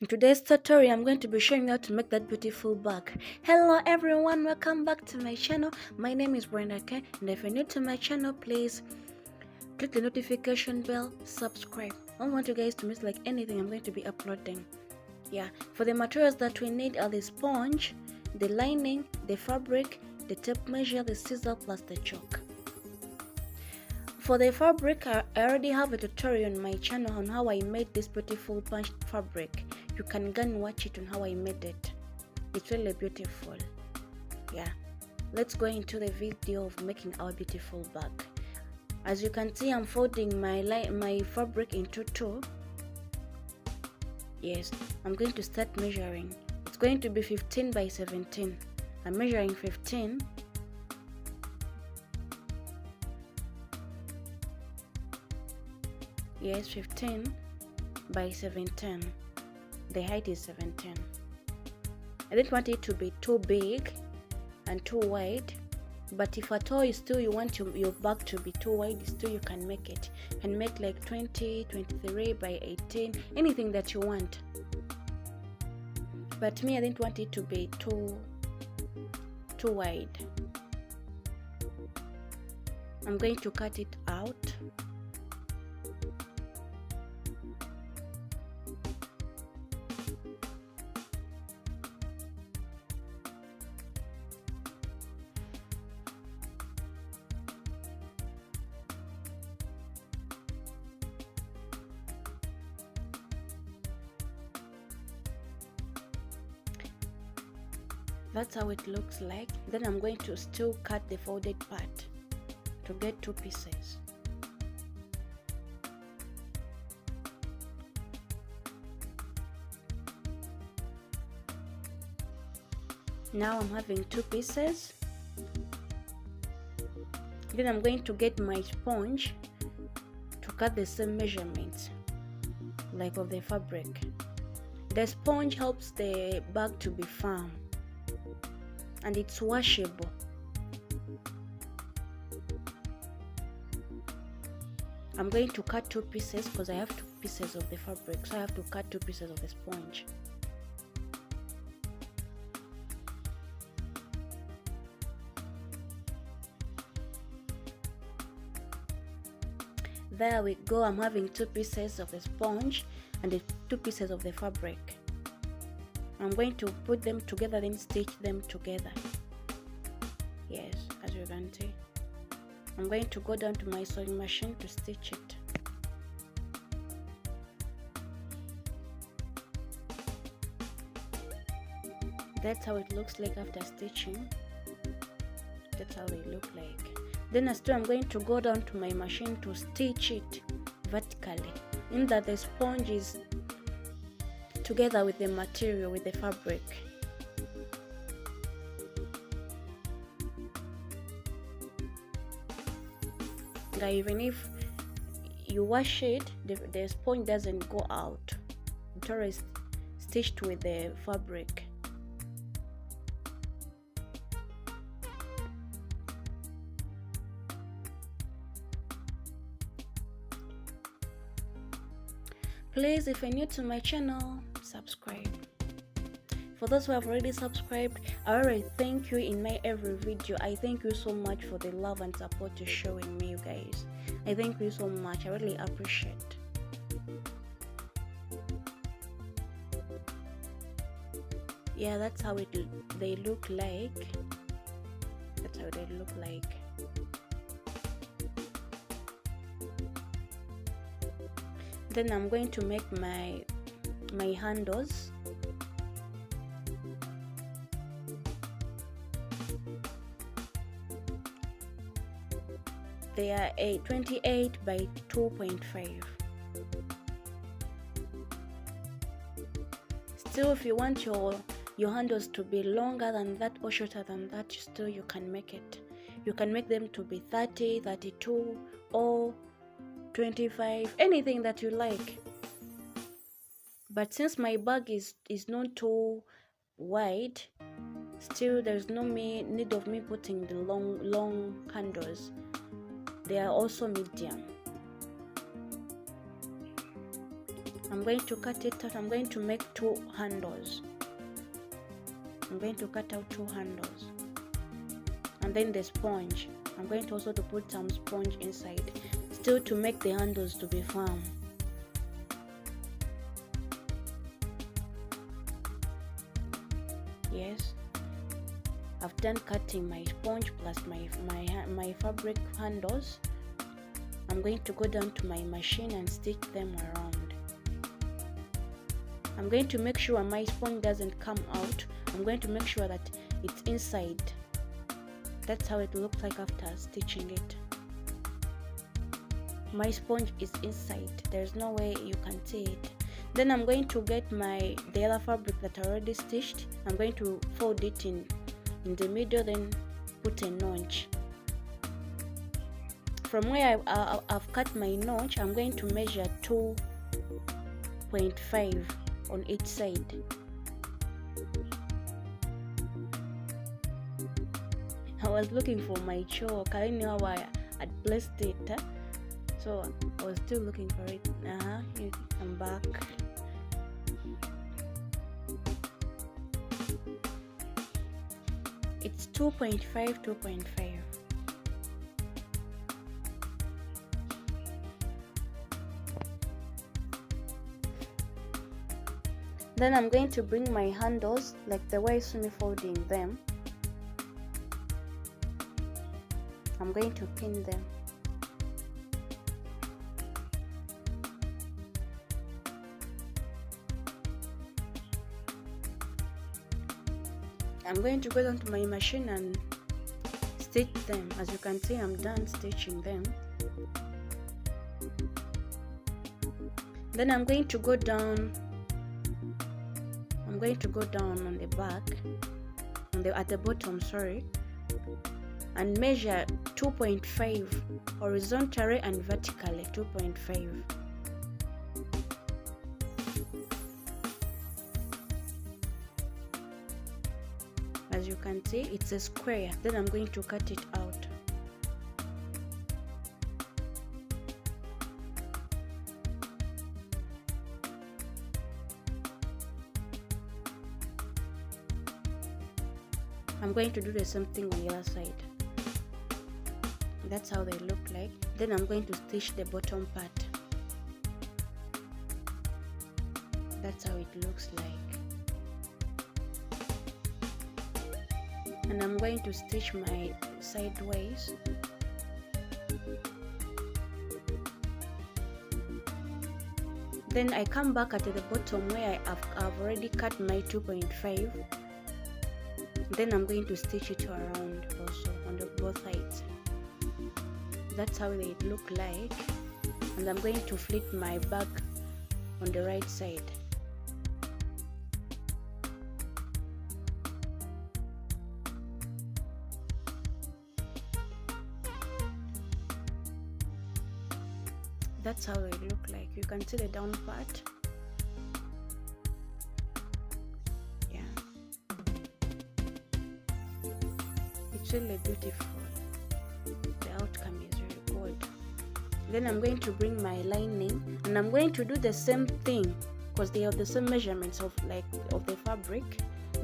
In today's tutorial, I'm going to be showing you how to make that beautiful bag. Hello everyone, welcome back to my channel. My name is Brenda K, and if you're new to my channel, please click the notification bell, subscribe. I don't want you guys to miss like anything I'm going to be uploading. For the materials that we need are the sponge, the lining, the fabric, the tape measure, the scissor plus the chalk. For the fabric, I already have a tutorial on my channel on how I made this beautiful punched fabric. You can go and watch it on how I made it. It's really beautiful. Let's go into the video of making our beautiful bag. As you can see, I'm folding my fabric into two. Yes, I'm going to start measuring. It's going to be 15 by 17. I'm measuring 15. Yes, 15 by 17. The height is 17. I don't want it to be too big and too wide, but if at all you want your bag to be too wide, still you can make it. You can make like 20, 23 by 18, anything that you want. But me, I didn't want it to be too wide. I'm going to cut it out. That's how it looks like. Then I'm going to still cut the folded part to get two pieces. Now I'm having two pieces. Then I'm going to get my sponge to cut the same measurements like of the fabric. The sponge helps the bag to be firm and it's washable. I'm going to cut two pieces because I have two pieces of the fabric, so I have to cut two pieces of the sponge. There we go. I'm having two pieces of the sponge and the two pieces of the fabric. I'm going to put them together, then stitch them together. Yes, as you can see. I'm going to go down to my sewing machine to stitch it. That's how it looks like after stitching. That's how they look like. Then I'm going to go down to my machine to stitch it vertically, in that the sponge is together with the material, with the fabric. Even if you wash it, the sponge doesn't go out. It's always stitched with the fabric. Please, if you're new to my channel, subscribe. For those who have already subscribed, I already thank you in my every video. I thank you so much for the love and support you're showing me, you guys. I thank you so much. I really appreciate. That's how they look like. That's how they look like. Then I'm going to make my handles. They are 28 by 2.5. Still, if you want your handles to be longer than that or shorter than that, still you can make it. You can make them to be 30, 32 or 25, anything that you like. But since my bag is not too wide, still there's no need of me putting the long handles. They are also medium. I'm going to cut it out. I'm going to make 2 handles. I'm going to cut out 2 handles. And then the sponge, I'm going to also to put some sponge inside, still to make the handles to be firm. Yes, I've done cutting my sponge plus my fabric handles. I'm going to go down to my machine and stitch them around. I'm going to make sure my sponge doesn't come out. I'm going to make sure that it's inside. That's how it looks like after stitching it. My sponge is inside. There's no way you can see it. Then I'm going to get the other fabric that I already stitched. I'm going to fold it in the middle, then put a notch. From where I've cut my notch, I'm going to measure 2.5 on each side. I was looking for my chalk. I didn't know how I had placed it. So I was still looking for it. I'm back. It's 2.5. Then I'm going to bring my handles like the way I saw me folding them. I'm going to pin them. I'm going to go down to my machine and stitch them. As you can see, I'm done stitching them. Then I'm going to go down on the back, at the bottom, sorry, and measure 2.5 horizontally and vertically. 2.5. As you can see, it's a square. Then I'm going to cut it out. I'm going to do the same thing on the other side. That's how they look like. Then I'm going to stitch the bottom part. That's how it looks like. And I'm going to stitch my sideways. Then I come back at the bottom where I've already cut my 2.5. Then I'm going to stitch it around also on both sides. That's how they look like. And I'm going to flip my bag on the right side. That's how they look like. You can see the down part. Yeah, it's really beautiful. The outcome is really good. Then I'm going to bring my lining and I'm going to do the same thing because they have the same measurements of the fabric.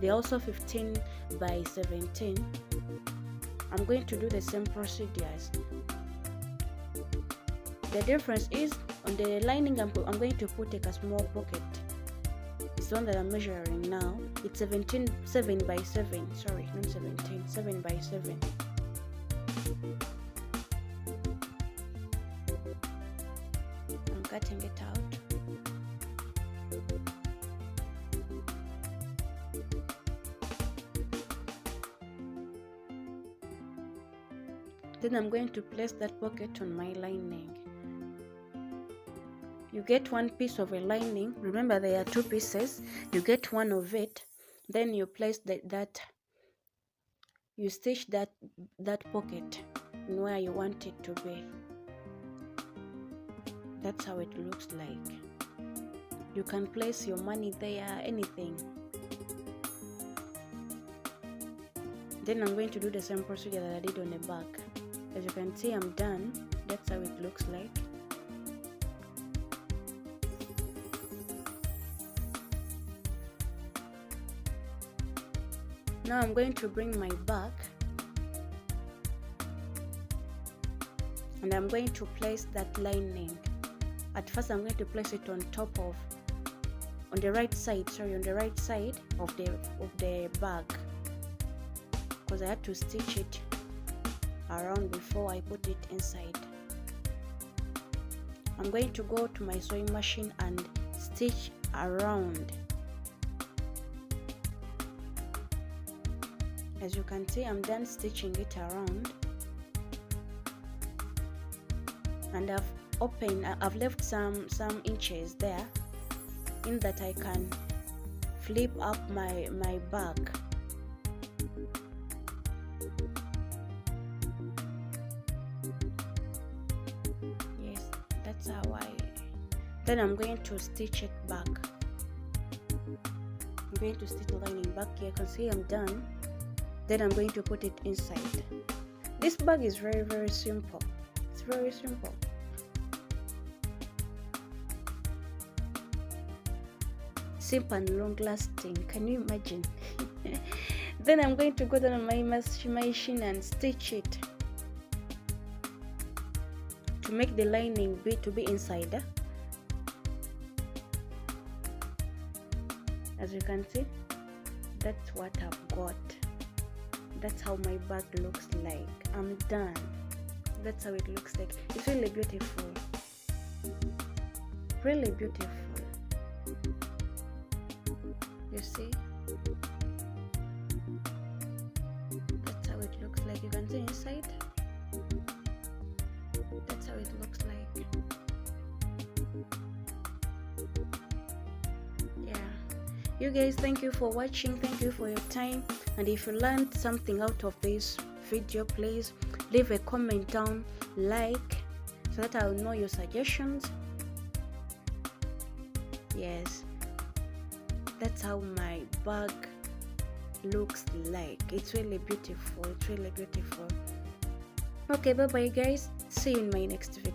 They're also 15 by 17. I'm going to do the same procedures. The difference is on the lining I'm going to put a small pocket. It's the one that I'm measuring now. It's 7 by 7. Sorry, not 17. 7 by 7. I'm cutting it out. Then I'm going to place that pocket on my lining. You get one piece of a lining. Remember, there are 2 pieces. You get one of it. Then you place you stitch that pocket in where you want it to be. That's how it looks like. You can place your money there, anything. Then I'm going to do the same procedure that I did on the back. As you can see, I'm done. That's how it looks like. Now I'm going to bring my bag and I'm going to place that lining. At first I'm going to place it on the right side of the bag, because I had to stitch it around before I put it inside. I'm going to go to my sewing machine and stitch around. As you can see, I'm done stitching it around, and I've left some inches there in that I can flip up my bag. Yes, that's how then I'm going to stitch it back. I'm going to stitch the lining back here. You can see I'm done. Then I'm going to put it inside. This bag is very, very simple. It's very simple. Simple and long lasting. Can you imagine? Then I'm going to go down on my machine and stitch it to make the lining to be inside. As you can see, that's what I've got. That's how my bag looks like. I'm done. That's how it looks like. It's really beautiful. Really beautiful. You see? That's how it looks like. You can see inside. That's how it looks like. Yeah. You guys, thank you for watching. Thank you for your time. And if you learned something out of this video, please leave a comment down, like, so that I'll know your suggestions. Yes, that's how my bag looks like. It's really beautiful. It's really beautiful. Okay, bye bye guys. See you in my next video.